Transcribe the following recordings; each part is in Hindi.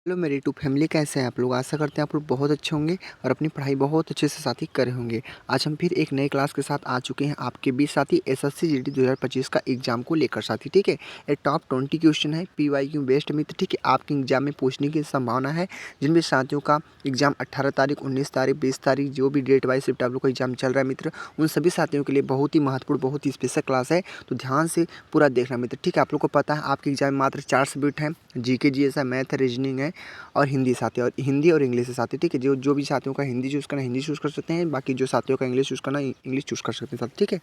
हेलो मेरी यूट्यूब फैमिली, कैसे हैं आप लोग। आशा करते हैं आप लोग बहुत अच्छे होंगे और अपनी पढ़ाई बहुत अच्छे से साथी करे होंगे। आज हम फिर एक नए क्लास के साथ आ चुके हैं आपके बीच साथी एसएससी जीडी 2025 का एग्जाम को लेकर साथी। ठीक है, ये टॉप 20 क्वेश्चन है पीवाईक्यू बेस्ड मित्र। ठीक है, आपके एग्जाम में पूछने की संभावना है, जिनमें साथियों का एग्जाम 18 तारीख, 19 तारीख, 20 तारीख, जो भी डेट वाइज शिफ्ट आप लोग का एग्जाम चल रहा है मित्र, उन सभी साथियों के लिए बहुत ही महत्वपूर्ण, बहुत ही स्पेशल क्लास है। तो ध्यान से पूरा देखना मित्र। ठीक है, आप लोग को पता है आपके एग्जाम में मात्र 4 सब्जेक्ट हैं, जीके जीएस है, मैथ है, रीजनिंग है और हिंदी साथी, और हिंदी और इंग्लिश से साथी। ठीक है, जो भी साथियों का हिंदी चूज़ करना हिंदी चूज़ कर सकते हैं, बाकी जो साथियों का इंग्लिश चूज़ करना इंग्लिश चूज़ कर सकते हैं साथी। ठीक है,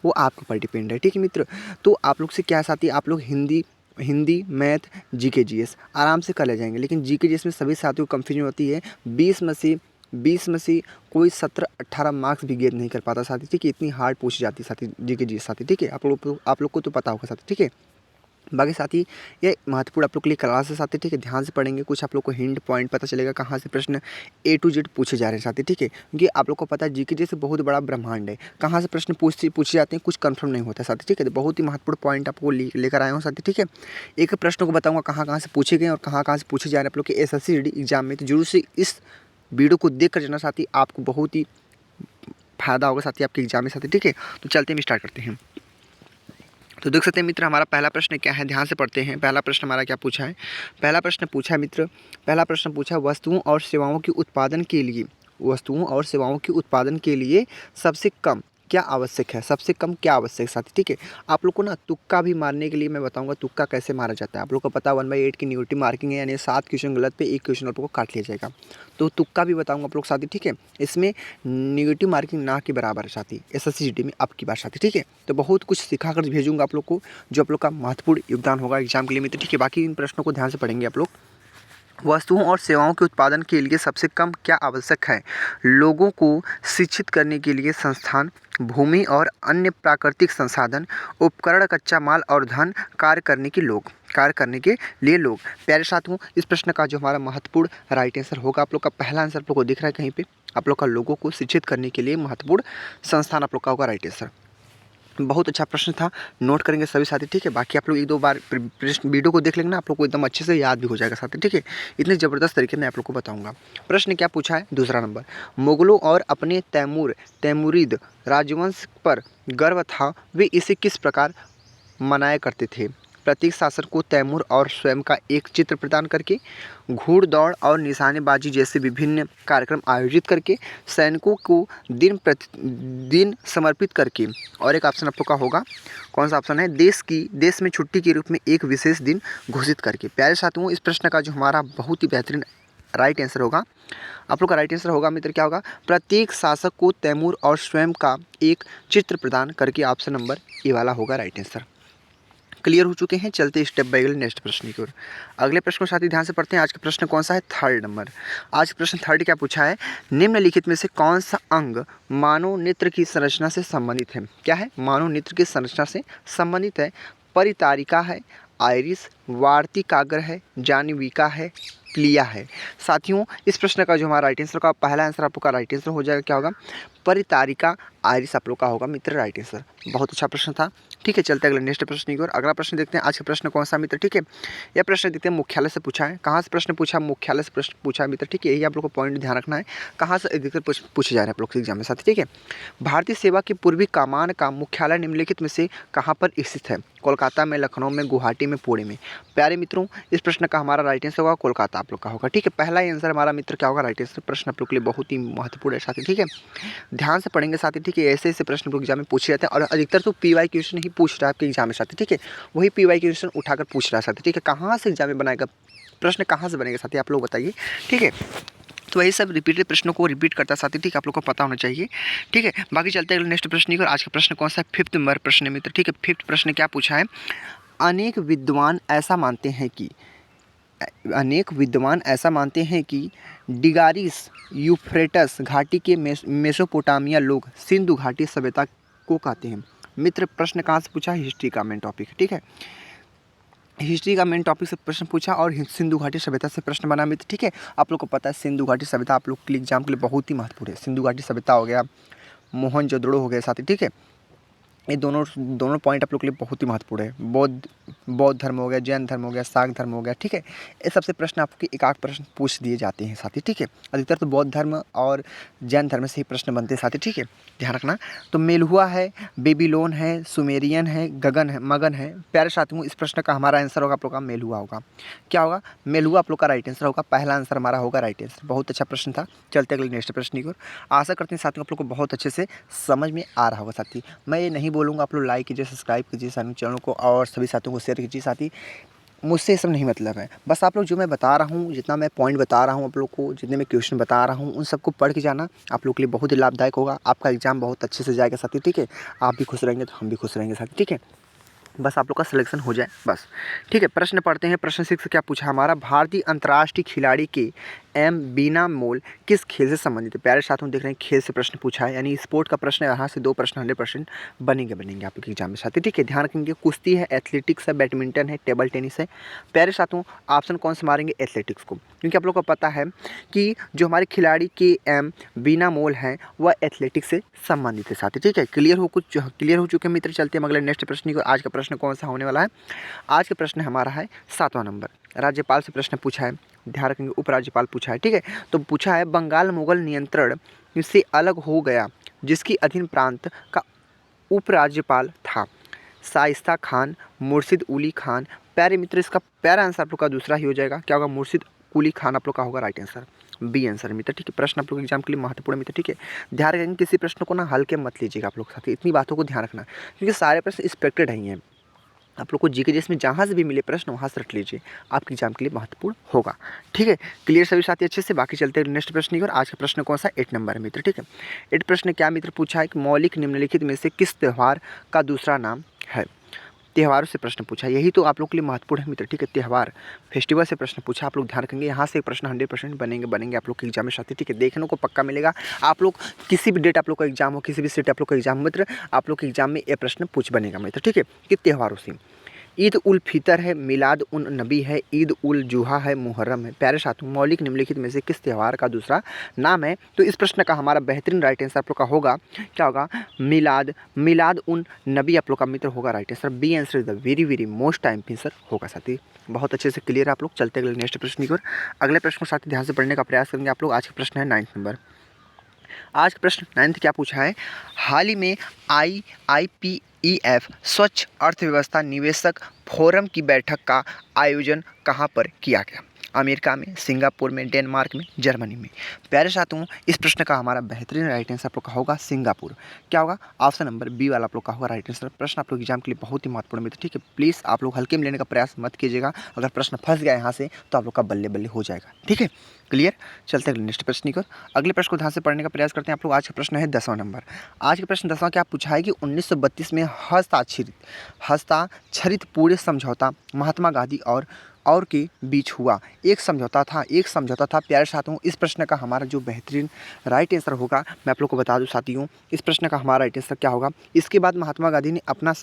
वो आपके ऊपर डिपेंड है। ठीक है मित्र, तो आप लोग से क्या साथी, आप लोग Hindi Hindi math GK GS आराम से कर ले जाएंगे, लेकिन जीके जीएस में सभी साथियों को कन्फ्यूजन होती है। 20 में से कोई 17-18 मार्क्स भी गेन नहीं कर पाता साथी। ठीक है, इतनी हार्ड पूछी जाती है साथी जीके जीएस साथी। ठीक है, आप लोग को तो पता होगा साथी। ठीक है, बाकी साथी ये महत्वपूर्ण आप लोग के लिए क्लास है साथी। ठीक है, ध्यान से पढ़ेंगे, कुछ आप लोग को हिंट पॉइंट पता चलेगा कहाँ से प्रश्न ए टू जेड पूछे जा रहे हैं साथी। ठीक है, क्योंकि आप लोग को पता है जीके जैसे बहुत बड़ा ब्रह्मांड है, कहाँ से प्रश्न पूछे जाते हैं कुछ कंफर्म नहीं होता साथी। ठीक है, तो बहुत ही महत्वपूर्ण पॉइंट आपको लेकर आया हूँ साथी। ठीक है, एक प्रश्न को बताऊँगा कहाँ कहाँ से पूछे गए और कहाँ से पूछे जा रहे हैं आप लोग के एसएससी जीडी एग्जाम में। तो जरूर से इस वीडियो को देख कर जाना साथी, आपको बहुत ही फायदा होगा साथी आपके एग्जाम में साथी। ठीक है, तो चलते हम स्टार्ट करते हैं। तो देख सकते हैं मित्र, हमारा पहला प्रश्न क्या है, ध्यान से पढ़ते हैं। पहला प्रश्न हमारा क्या पूछा है, पहला प्रश्न पूछा है मित्र, पहला प्रश्न पूछा वस्तुओं और सेवाओं के उत्पादन के लिए, वस्तुओं और सेवाओं के उत्पादन के लिए सबसे कम क्या आवश्यक है, सबसे कम क्या आवश्यक साथी। ठीक है, आप लोग को ना तुक्का भी मारने के लिए मैं बताऊंगा तुक्का कैसे मारा जाता है। आप लोग को पता 1/8 की निगेटिव मार्किंग है, यानी 7 क्वेश्चन गलत पे 1 क्वेश्चन आप लोग को काट लिया जाएगा। तो तुक्का भी बताऊंगा आप लोग साथी। ठीक है, इसमें निगेटिव मार्किंग ना के बराबर है साथी एसएससी जीडी में अब की बार साथी। ठीक है, तो बहुत कुछ सिखा कर भेजूंगा आप लोग को, जो आप लोग का महत्वपूर्ण योगदान होगा एग्जाम के लिए मित्र। ठीक है, बाकी इन प्रश्नों को ध्यान से पढ़ेंगे आप लोग। वस्तुओं और सेवाओं के उत्पादन के लिए सबसे कम क्या आवश्यक है, लोगों को शिक्षित करने के लिए संस्थान, भूमि और अन्य प्राकृतिक संसाधन, उपकरण, कच्चा माल और धन, कार्य करने के लिए लोग। प्यारे साथियों, इस प्रश्न का जो हमारा महत्वपूर्ण राइट आंसर होगा, आप लोग का पहला आंसर आप लोग को दिख रहा है कहीं पे, आप लोग का लोगों को शिक्षित करने के लिए महत्वपूर्ण संस्थान आप लोग का होगा राइट आंसर। बहुत अच्छा प्रश्न था, नोट करेंगे सभी साथी। ठीक है, बाकी आप लोग एक दो बार वीडियो को देख लेंगे ना, आप लोग को एकदम अच्छे से याद भी हो जाएगा साथी। ठीक है, इतने ज़बरदस्त तरीके में आप लोग को बताऊंगा। प्रश्न क्या पूछा है, दूसरा नंबर, मुगलों और अपने तैमूरिद राजवंश पर गर्व था, वे इसे किस प्रकार मनाया करते थे। प्रतीक शासन को तैमूर और स्वयं का एक चित्र प्रदान करके, घुड़दौड़ और निशानेबाजी जैसे विभिन्न कार्यक्रम आयोजित करके, सैनिकों को दिन समर्पित करके, और एक ऑप्शन आप लोग का होगा, कौन सा ऑप्शन है, देश में छुट्टी के रूप में एक विशेष दिन घोषित करके। प्यारे साथियों, इस प्रश्न का जो हमारा बहुत ही बेहतरीन राइट आंसर होगा, आप लोग का राइट आंसर होगा मित्र, क्या होगा, प्रत्येक शासक को तैमूर और स्वयं का एक चित्र प्रदान करके, ऑप्शन नंबर ए वाला होगा राइट आंसर। क्लियर हो चुके हैं, चलते स्टेप बाय अगले नेक्स्ट प्रश्न की ओर। अगले प्रश्न को साथ ही ध्यान से पढ़ते हैं। आज का प्रश्न कौन सा है, थर्ड नंबर। आज का प्रश्न थर्ड क्या पूछा है, निम्नलिखित में से कौन सा अंग मानव नेत्र की संरचना से संबंधित है। क्या है, मानव नेत्र की संरचना से संबंधित है। परितारिका है, आइरिस, वार्तिकाग्र है, जाह्नविका है, क्लिया है। साथियों, इस प्रश्न का जो हमारा राइट आंसर का पहला आंसर आप लोग का राइट आंसर हो जाएगा, क्या होगा, परितारिका, आइरिस आप लोग का होगा मित्र राइट आंसर। बहुत अच्छा प्रश्न था। ठीक है, चलते अगले नेक्स्ट प्रश्न की ओर। अगला प्रश्न देखते हैं, आज का प्रश्न कौन सा मित्र। ठीक है, यह प्रश्न देखते हैं मुख्यालय से पूछा है। कहाँ से प्रश्न पूछा, मुख्यालय से प्रश्न पूछा है मित्र। ठीक है, यही आप लोग को पॉइंट ध्यान रखना है, कहाँ से अधिकतर पूछे जा रहे हैं आप लोग के एग्जाम में साथ। ठीक है, भारतीय सेवा के पूर्वी कमान का मुख्यालय निम्नलिखित में से कहाँ पर स्थित है, कोलकाता में, लखनऊ में, गुवाहाटी में, पुणे में। प्यारे मित्रों, इस प्रश्न का हमारा राइट आंसर होगा कोलकाता आप लोग का होगा। ठीक है, पहला आंसर हमारा मित्र क्या होगा राइट आंसर। प्रश्न आप लोग के लिए बहुत ही महत्वपूर्ण है साथी। ठीक है, ध्यान से पढ़ेंगे साथी। ठीक है, ऐसे ऐसे प्रश्न एग्जाम में पूछे जाते हैं, और अधिकतर तो पीवाई क्वेश्चन ही पूछ रहा है आपके एग्जाम में साथी। ठीक है, वही पीवाई क्वेश्चन उठाकर पूछ रहा है साथी। ठीक है, कहाँ से एग्जाम में बनाएगा प्रश्न, कहाँ से बनेगा साथी, आप लोग बताइए। ठीक है, तो वही सब रिपीटेड प्रश्नों को रिपीट करता साथी। ठीक है, आप लोग को पता होना चाहिए। ठीक है, बाकी चलते हैं नेक्स्ट प्रश्न की ओर। आज का प्रश्न कौन सा है, फिफ्थ नंबर प्रश्न मित्र। ठीक है, फिफ्थ प्रश्न क्या पूछा है, अनेक विद्वान ऐसा मानते हैं कि डिगारिस यूफ्रेटस घाटी के मेसोपोटामिया लोग सिंधु घाटी सभ्यता को कहते हैं। मित्र, प्रश्न कहाँ से पूछा, हिस्ट्री का मेन टॉपिक। ठीक है, हिस्ट्री का मेन टॉपिक से प्रश्न पूछा और सिंधु घाटी सभ्यता से प्रश्न बना मित्र। ठीक है, आप लोग को पता है सिंधु घाटी सभ्यता आप लोग के लिए एग्जाम के लिए बहुत ही महत्वपूर्ण है। सिंधु घाटी सभ्यता हो गया, मोहनजोदड़ो हो गया साथी। ठीक है, ये दोनों दोनों पॉइंट आप लोग के लिए बहुत ही महत्वपूर्ण है। बौद्ध धर्म हो गया, जैन धर्म हो गया, शाक्त धर्म हो गया, ठीक है। ये सबसे प्रश्न आपके एक आध प्रश्न पूछ दिए जाते हैं साथी, ठीक है। अधिकतर तो बौद्ध धर्म और जैन धर्म से ही प्रश्न बनते हैं साथी, ठीक है, ध्यान रखना। तो मेलुआ है, बेबीलोन है, सुमेरियन है, गगन है, मगन है। प्यारे साथियों, इस प्रश्न का हमारा आंसर होगा आप लोग का मेलुआ होगा। क्या होगा? मेलुआ आप लोग का राइट आंसर होगा। पहला आंसर हमारा होगा राइट आंसर। बहुत अच्छा प्रश्न था। चलते अगले नेक्स्ट प्रश्न की ओर। आशा करते हैं साथियों आप लोग को बहुत अच्छे से समझ में आ रहा होगा साथी। मैं ये नहीं बोलूँगा आप लोग लाइक कीजिए, सब्सक्राइब कीजिए साथी चैनल को, और सभी साथियों को शेयर कीजिए साथी। मुझसे ये सब नहीं मतलब है। बस आप लोग जो मैं बता रहा हूँ, जितना मैं पॉइंट बता रहा हूँ आप लोग को, जितने मैं क्वेश्चन बता रहा हूँ, उन सबको पढ़ के जाना आप लोग के लिए बहुत ही लाभदायक होगा। आपका एग्जाम बहुत अच्छे से जाएगा साथी, ठीक है। आप भी खुश रहेंगे तो हम भी खुश रहेंगे साथी, ठीक है। बस आप लोग का सिलेक्शन हो जाए बस, ठीक है। प्रश्न पढ़ते हैं। प्रश्न 6 क्या पूछा हमारा? भारतीय अंतर्राष्ट्रीय खिलाड़ी के एम बीना मोल किस खेल से संबंधित है? प्यारे साथियों देख रहे हैं खेल से प्रश्न पूछा है, यानी स्पोर्ट का प्रश्न है। यहाँ से 2 प्रश्न 100% बनेंगे आपके एग्जाम में साथी, ठीक है। ध्यान रखेंगे। कुश्ती है, एथलेटिक्स है, बैडमिंटन है, टेबल टेनिस है। प्यारे साथियों ऑप्शन कौन से मारेंगे? एथलेटिक्स को, क्योंकि आप लोग को पता है कि जो हमारे खिलाड़ी के एम बीना मोल हैं वह एथलेटिक्स से संबंधित है साथी, ठीक है। क्लियर हो चुके मित्र। चलते हैं अगले नेक्स्ट प्रश्न की। आज का प्रश्न कौन सा होने वाला है? आज का प्रश्न हमारा है 7वां नंबर। राज्यपाल से प्रश्न पूछा है, ध्यान रखेंगे। उपराज्यपाल पूछा है, ठीक है। तो पूछा है बंगाल मुगल नियंत्रण से अलग हो गया जिसकी अधीन प्रांत का उपराज्यपाल था? शाइस्ता खान, मुर्शिद उली खान। प्यारे मित्र, इसका प्यारा आंसर आप लोग का दूसरा ही हो जाएगा। क्या होगा? मुर्शिद कुली खान आप लोग का होगा राइट आंसर, बी आंसर मित्र, ठीक है। प्रश्न आप लोग एग्जाम के लिए महत्वपूर्ण मित्र, ठीक है। ध्यान रखेंगे किसी प्रश्न को ना हल्के मत लीजिएगा आप लोग साथी, इतनी बातों को ध्यान रखना, क्योंकि सारे प्रश्न एक्सपेक्टेड ही हैं। आप लोग को जीके जिसमें जहाँ से भी मिले प्रश्न वहाँ से रख लीजिए, आपके एग्जाम के लिए महत्वपूर्ण होगा, ठीक है। क्लियर सभी साथी अच्छे से? बाकी चलते हैं नेक्स्ट प्रश्न की ओर। आज का प्रश्न कौन सा? 8 नंबर है मित्र, ठीक है। 8 प्रश्न क्या मित्र पूछा है कि मौलिक निम्नलिखित में से किस त्यौहार का दूसरा नाम है? त्योहारों से प्रश्न पूछा, यही तो आप लोग के लिए महत्वपूर्ण है मित्र, ठीक है। त्यौहार, फेस्टिवल से प्रश्न पूछा, आप लोग ध्यान रखेंगे। यहाँ से प्रश्न 100% बनेंगे आप लोग के एग्जाम में साथी, ठीक है। देखने को पक्का मिलेगा। आप लोग किसी भी डेट आप लोग का एग्जाम हो, किसी भी सेट आप लोग का एग्जाम हो मित्र, आप लोग के एग्जाम में ये प्रश्न बनेगा मित्र, ठीक है। कि त्योहारों से ईद उल फितर है, मिलाद उन नबी है, ईद उल जुहा है, मुहर्रम है। प्यारे साथियों मौलिक निम्नलिखित में से किस त्यौहार का दूसरा नाम है? तो इस प्रश्न का हमारा बेहतरीन राइट आंसर आप लोग का होगा, क्या होगा? मिलाद उन नबी आप लोग का मित्र होगा right answer. B answer is the very most time answer होगा साथी। बहुत अच्छे से क्लियर है आप लोग। चलते अगले नेक्स्ट प्रश्न की ओर। अगले प्रश्न को साथी ध्यान से पढ़ने का प्रयास करेंगे आप लोग। आज का प्रश्न है 9 नंबर। आज का प्रश्न 9 क्या पूछा है? हाल ही में IIPEF स्वच्छ अर्थव्यवस्था निवेशक फोरम की बैठक का आयोजन कहाँ पर किया गया? अमेरिका में, सिंगापुर में, डेनमार्क में, जर्मनी में। प्यारे साथियों इस प्रश्न का हमारा बेहतरीन राइट आंसर आप लोग का होगा सिंगापुर। क्या होगा? ऑप्शन नंबर बी वाला आप लोग का होगा राइट आंसर। प्रश्न आप लोग एग्जाम के लिए बहुत ही महत्वपूर्ण मित्र, ठीक है। प्लीज़ आप लोग हल्के में लेने का प्रयास मत कीजिएगा। अगर प्रश्न फंस गया यहाँ से तो आप लोग का बल्ले बल्ले हो जाएगा, ठीक है। क्लियर? चलते हैं नेक्स्ट प्रश्न की ओर। अगले प्रश्न को ध्यान से पढ़ने का प्रयास करते हैं आप लोग। आज का प्रश्न है 10वां नंबर। आज का प्रश्न 10वां क्या पूछा है कि 1932 में हस्ताक्षरित पूरे समझौता महात्मा गांधी और के बीच हुआ। एक समझौता था प्यारे साथियों। इस प्रश्न का हमारा जो बेहतरीन राइट आंसर होगा मैं आप लोग को बता दूं साथियों, इस प्रश्न का हमारा राइट आंसर क्या होगा? इसके बाद महात्मा गांधी ने अपना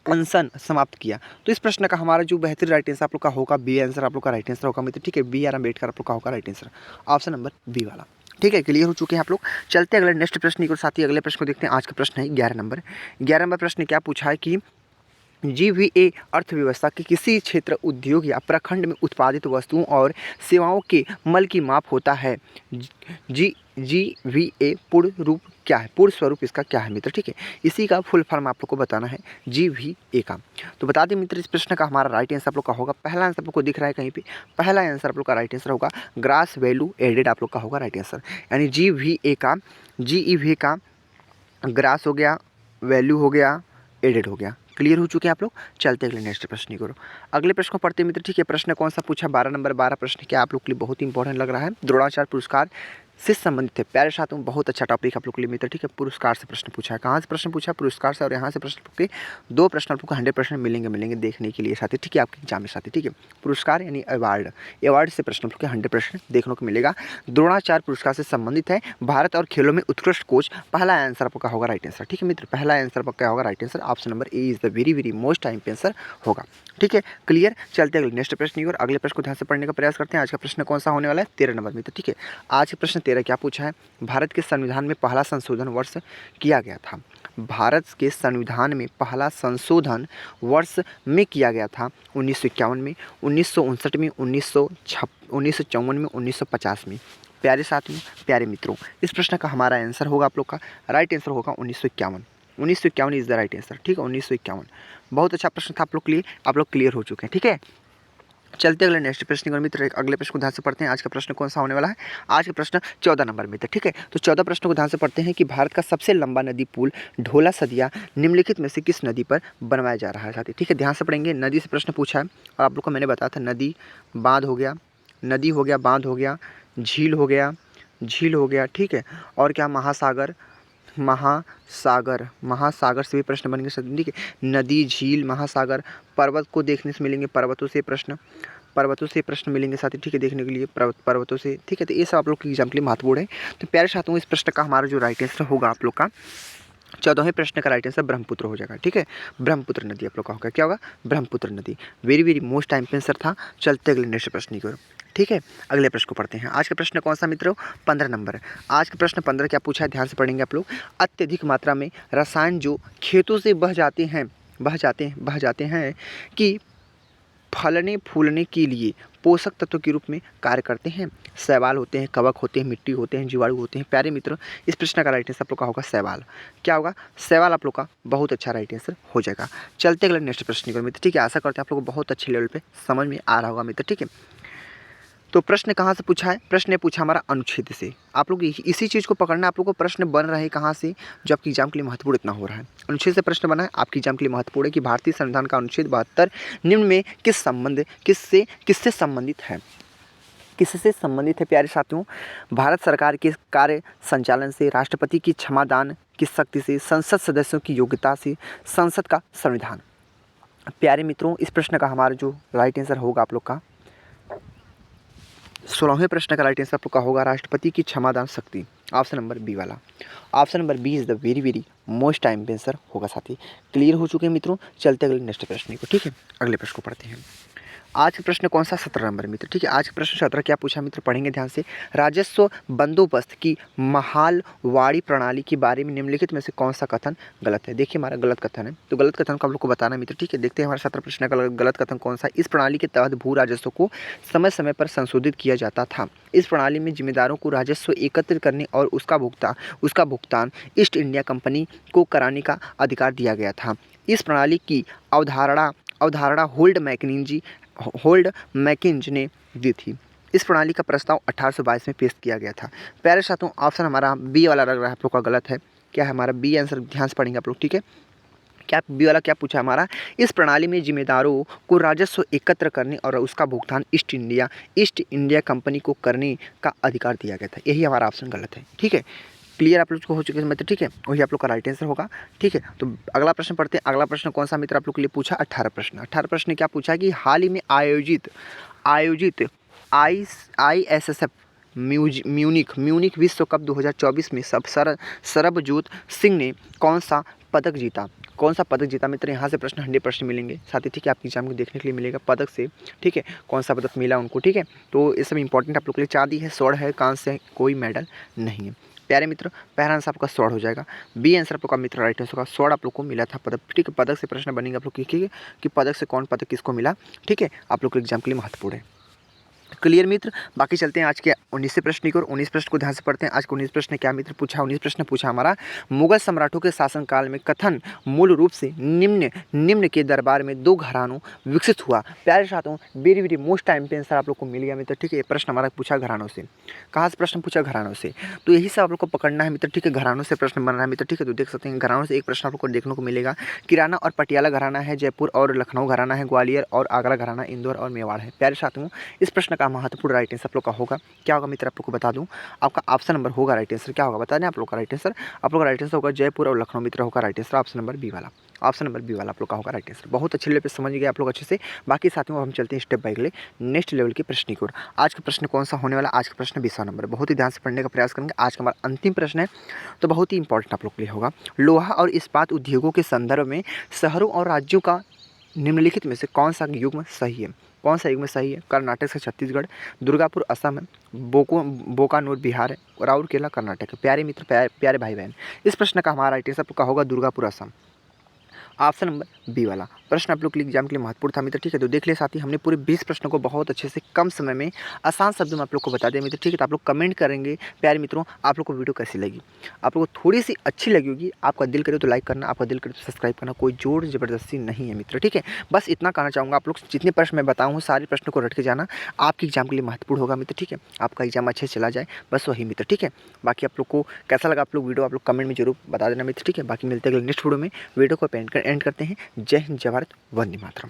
अनशन समाप्त किया। तो इस प्रश्न का हमारा जो बेहतरीन राइट आंसर आप लोग का होगा बी आंसर आप लोग का राइट आंसर होगा मित्र, ठीक है। बी आर अम्बेडकर आप लोग का होगा right answer, option number B वाला, ठीक है। क्लियर हो चुके हैं आप लोग। चलते हैं अगले नेक्स्ट प्रश्न की ओर साथी। अगले प्रश्न को देखते हैं। आज का प्रश्न है 11 नंबर। 11 नंबर प्रश्न क्या पूछा है कि GVA अर्थव्यवस्था के किसी क्षेत्र, उद्योग या प्रखंड में उत्पादित वस्तुओं और सेवाओं के मल की माप होता है। GVA पूर्ण रूप क्या है? पूर्ण स्वरूप इसका क्या है मित्र, ठीक है। इसी का फुल फॉर्म आप लोग को बताना है GVA का। तो बता दें मित्र इस प्रश्न का हमारा राइट आंसर आप लोग का होगा, पहला आंसर आप लोग को दिख रहा है कहीं पे, पहला आंसर आप लोग का राइट आंसर होगा ग्रास वैल्यू एडेड आप लोग का होगा राइट आंसर। यानी GEVA का ग्रास हो गया, वैल्यू हो गया, एडेड हो गया। क्लियर हो चुके हैं आप लोग। चलते अगले नेक्स्ट प्रश्न की ओर। अगले प्रश्न को पढ़ते मित्र, ठीक है। प्रश्न कौन सा पूछा? 12 नंबर। 12 प्रश्न क्या आप लोग के लिए बहुत ही इंपॉर्टेंट लग रहा है, द्रोणाचार्य पुरस्कार से संबंधित है। प्यारे साथियों बहुत अच्छा टॉपिक आप लोग के लिए मित्र, ठीक है। पुरस्कार से प्रश्न पूछा है। कहाँ से प्रश्न पूछा? पुरस्कार से। और यहाँ से प्रश्न के 2 प्रश्न आप लोग को 100% मिलेंगे देखने के लिए साथी, ठीक है। आपके एग्जाम में साथी, ठीक है। पुरस्कार यानी अवार्ड से प्रश्न आप लोग के 100% देखने को मिलेगा। द्रोणाचार्य पुरस्कार से संबंधित है। भारत और खेलों में उत्कृष्ट कोच, पहला आंसर आपका होगा राइट आंसर, ठीक है मित्र। पहला आंसर आपका होगा right answer, option number A is the very most time answer होगा, ठीक है। क्लियर? चलते अगले नेक्स्ट प्रश्न की ओर। अगले प्रश्न को ध्यान से पढ़ने का प्रयास करते हैं। आज का प्रश्न कौन सा होने वाला है? 13 नंबर मित्र, ठीक है। आज का प्रश्न 13 क्या पूछा है, भारत के संविधान में पहला संशोधन वर्ष किया गया था। भारत के संविधान में पहला संशोधन वर्ष में किया गया था 1951 में, 1959 में, 1954 में, 1950 में। प्यारे साथियों, प्यारे मित्रों, इस प्रश्न का हमारा आंसर होगा, आप लोग का राइट आंसर होगा 1951। 1951 इज़ द राइट आंसर, ठीक है, 1951। बहुत अच्छा प्रश्न था आप लोग के लिए, आप लोग क्लियर हो चुके हैं, ठीक है। चलते अगले नेक्स्ट प्रश्न की मित्र, अगले प्रश्न को ध्यान से पढ़ते हैं। आज का प्रश्न कौन सा होने वाला है, आज का प्रश्न 14 नंबर में था, ठीक है। तो 14 प्रश्न को ध्यान से पढ़ते हैं कि भारत का सबसे लंबा नदी पुल ढोला सदिया निम्नलिखित में से किस नदी पर बनवाया जा रहा है साथी, ठीक है। ध्यान से पढ़ेंगे, नदी से प्रश्न पूछा है और आप लोग को मैंने बताया था नदी, बांध हो गया, नदी हो गया, बांध हो गया, झील हो गया, झील हो गया, ठीक है, और क्या, महासागर, महासागर, महासागर से भी प्रश्न बनेंगे साथी, ठीक है। नदी, झील, महासागर, पर्वत को देखने से मिलेंगे, पर्वतों से प्रश्न, पर्वतों से प्रश्न मिलेंगे साथी, ठीक है, देखने के लिए पर्वतों से, ठीक है। तो ये सब आप लोग के एग्जाम के लिए महत्वपूर्ण है। तो प्यारे साथियों, इस प्रश्न का हमारा जो राइट आंसर होगा आप लोग का 14वें प्रश्न का राइट आंसर ब्रह्मपुत्र हो जाएगा, ठीक है। ब्रह्मपुत्र नदी आप लोग का होगा, क्या होगा, ब्रह्मपुत्र नदी। Very very most time answer था। चलते अगले नेक्स्ट प्रश्न की ओर, ठीक है। अगले प्रश्न को पढ़ते हैं। आज का प्रश्न कौन सा मित्रों, 15 नंबर है। आज का प्रश्न 15 क्या पूछा है, ध्यान से पढ़ेंगे आप लोग। अत्यधिक मात्रा में रसायन जो खेतों से बह जाते हैं कि फलने फूलने के लिए पोषक तत्व के रूप में कार्य करते हैं। शैवाल होते हैं, कवक होते हैं, मिट्टी होते हैं, जीवाणु होते हैं। प्यारे मित्रों, इस प्रश्न का राइट आंसर आप लोग का होगा शैवाल। क्या होगा, शैवाल आप लोग का बहुत अच्छा राइट आंसर हो जाएगा। चलते अगले नेक्स्ट प्रश्न की मित्र, ठीक है। आशा करते हैं आप लोग को बहुत अच्छे लेवल पे समझ में आ रहा होगा मित्र, ठीक है। तो प्रश्न कहाँ से पूछा है, प्रश्न ने पूछा हमारा अनुच्छेद से। आप लोग इसी चीज़ को पकड़ना, आप लोग को प्रश्न बन रहे हैं कहाँ से, जो आपकी एग्जाम के लिए महत्वपूर्ण इतना हो रहा है। अनुच्छेद से प्रश्न बना है, आपकी एग्जाम के लिए महत्वपूर्ण है कि भारतीय संविधान का अनुच्छेद 72 निम्न में किससे संबंधित है, किससे संबंधित है। प्यारे साथियों, भारत सरकार के कार्य संचालन से, राष्ट्रपति की क्षमादान की शक्ति से, संसद सदस्यों की योग्यता से, संसद का संविधान। प्यारे मित्रों, इस प्रश्न का हमारा जो राइट आंसर होगा आप लोग का 16वें प्रश्न का राइट आंसर आप लोग का होगा राष्ट्रपति की क्षमादान शक्ति। ऑप्शन नंबर बी वाला, option number B is the very very most time answer होगा साथी। क्लियर हो चुके हैं मित्रों। चलते अगले नेक्स्ट प्रश्न को, ठीक है। अगले प्रश्न को पढ़ते हैं। आज का प्रश्न कौन सा, 17 नंबर मित्र, ठीक है। आज का प्रश्न 17 क्या पूछा मित्र, पढ़ेंगे ध्यान से। राजस्व बंदोबस्त की महालवाड़ी प्रणाली के बारे में निम्नलिखित में से कौन सा कथन गलत है। देखिए हमारा गलत कथन है, तो गलत कथन को आप लोग को बताना मित्र, ठीक है। देखते हैं हमारा 17 प्रश्न का गलत कथन कौन सा। इस प्रणाली के तहत भू राजस्व को समय समय पर संशोधित किया जाता था। इस प्रणाली में जिम्मेदारों को राजस्व एकत्रित करने और उसका भुगतान ईस्ट इंडिया कंपनी को कराने का अधिकार दिया गया था। इस प्रणाली की अवधारणा होल्ड मैकिंज ने दी थी। इस प्रणाली का प्रस्ताव 1822 में पेश किया गया था। प्यारे साथियों, ऑप्शन हमारा बी वाला लग रहा है आप लोग का गलत है। क्या है हमारा बी आंसर, ध्यान से पढ़ेंगे आप लोग, ठीक है। क्या बी वाला क्या पूछा हमारा, इस प्रणाली में जिम्मेदारों को राजस्व एकत्र करने और उसका भुगतान ईस्ट इंडिया कंपनी को करने का अधिकार दिया गया था। यही हमारा ऑप्शन गलत है, ठीक है। क्लियर आप लोग को हो चुके हैं मित्र, ठीक है। वही आप लोग का राइट आंसर होगा, ठीक है। तो अगला प्रश्न पढ़ते हैं। अगला प्रश्न कौन सा मित्र आप लोग के लिए पूछा, 18 प्रश्न। 18 प्रश्न क्या पूछा कि हाल ही में आयोजित ISSF म्यूनिख विश्व कप 2024 में सरबजोत सिंह ने कौन सा पदक जीता मित्र। यहाँ से प्रश्न 100% मिलेंगे साथ ही, ठीक है। आपकी एग्जाम को देखने के लिए मिलेगा पदक से, ठीक है, कौन सा पदक मिला उनको, ठीक है। तो ये सब इंपॉर्टेंट आप लोग के लिए। चांदी है, स्वर्ण है, कांस्य है, कोई मेडल नहीं है। प्यारे मित्र, पहला आंसर आपका स्वर्ण हो जाएगा। बी आंसर आप लोग का मित्र राइट आंसर होगा। स्वर्ण आप लोग को मिला था पदक, ठीक है। पदक से प्रश्न बनेंगे आप लोग कि पदक से कौन पदक किसको मिला, ठीक है। आप लोग के एग्जाम के लिए महत्वपूर्ण है। क्लियर मित्र। बाकी चलते हैं आज के 19 प्रश्न की ओर। 19 प्रश्न को ध्यान से पढ़ते हैं। आज के 19 प्रश्न क्या मित्र पूछा, 19 प्रश्न पूछा हमारा, मुगल सम्राटों के शासनकाल में कथन मूल रूप से निम्न के दरबार में 2 घरानों विकसित हुआ। प्यारे साथियों, वेरी वेरी मोस्ट टाइम पे आंसर आप लोग को मिल गया मित्र, ठीक है। प्रश्न हमारा पूछा घरानों से। कहाँ से प्रश्न पूछा, घरानों से। तो यही सब आप लोग को पकड़ना है मित्र, ठीक है। घरानों से प्रश्न बन रहा है मित्र, ठीक है। तो देख सकते हैं घरानों से एक प्रश्न आप लोग को देखने को मिलेगा। किराना और पटियाला घराना है, जयपुर और लखनऊ घराना है, ग्वालियर और आगरा घराना, इंदौर और मेवाड़ है। प्यारे साथियों, इस प्रश्न का महत्वपूर्ण राइट आंसर आप लोग का होगा, क्या होगा मित्र, आप लोग को बता दूं। आपका ऑप्शन नंबर होगा राइट आंसर, क्या होगा बता दें आप लोग का राइट आंसर। आप लोग का राइट आंसर होगा जयपुर और लखनऊ मित्र होगा right answer. Option number B वाला, ऑप्शन नंबर बी वाला आप लोग का होगा राइट आंसर। बहुत अच्छे लेवल पे समझ गए आप लोग अच्छे से। बाकी साथियों, हम चलते हैं step by step next level के प्रश्न की ओर। आज का प्रश्न कौन सा होने वाला, आज का प्रश्न 20वां नंबर। बहुत ही ध्यान से पढ़ने का प्रयास करेंगे। आज का हमारा अंतिम प्रश्न है, तो बहुत ही इंपॉर्टेंट आप लोग के लिए होगा। लोहा और इस्पात उद्योगों के संदर्भ में शहरों और राज्यों का निम्नलिखित में से कौन सा युग्म सही है। कौन सा युग्म सही है? कर्नाटक से छत्तीसगढ़, दुर्गापुर असम है, बोकानूर बिहार है, राउरकेला कर्नाटक है। प्यारे मित्र, प्यारे भाई बहन, इस प्रश्न का हमारा राइट आंसर आपका होगा Durgapur Assam. Option number B वाला प्रश्न आप लोग के लिए एग्जाम के लिए महत्वपूर्ण था मित्र, ठीक है। तो देख लिया साथी, हमने पूरे 20 प्रश्नों को बहुत अच्छे से कम समय में आसान शब्दों में आप लोग को बता दिया मित्र, ठीक है। तो आप लोग कमेंट करेंगे प्यारे मित्रों, आप लोग को वीडियो कैसी लगी। आप लोग को थोड़ी सी अच्छी लगी होगी, आपका दिल करे तो लाइक करना, आपका दिल करे तो सब्सक्राइब करना, कोई जोर जबरदस्ती नहीं है मित्र, ठीक है। बस इतना कहना चाहूँगा, आप लोग जितने प्रश्न मैं बताऊँ सारे प्रश्नों को रट के जाना, आपके एग्जाम के लिए महत्वपूर्ण होगा मित्र, ठीक है। आपका एग्जाम अच्छे से चला जाए, बस वही मित्र, ठीक है। बाकी आप लोग को कैसा लगा आप लोग वीडियो, आप लोग कमेंट में जरूर बता देना मित्र, ठीक है। बाकी मिलते हैं अगले नेक्स्ट वीडियो में। वीडियो को एंड करते हैं। जय हिंद, जय भारत, वंदे मातरम।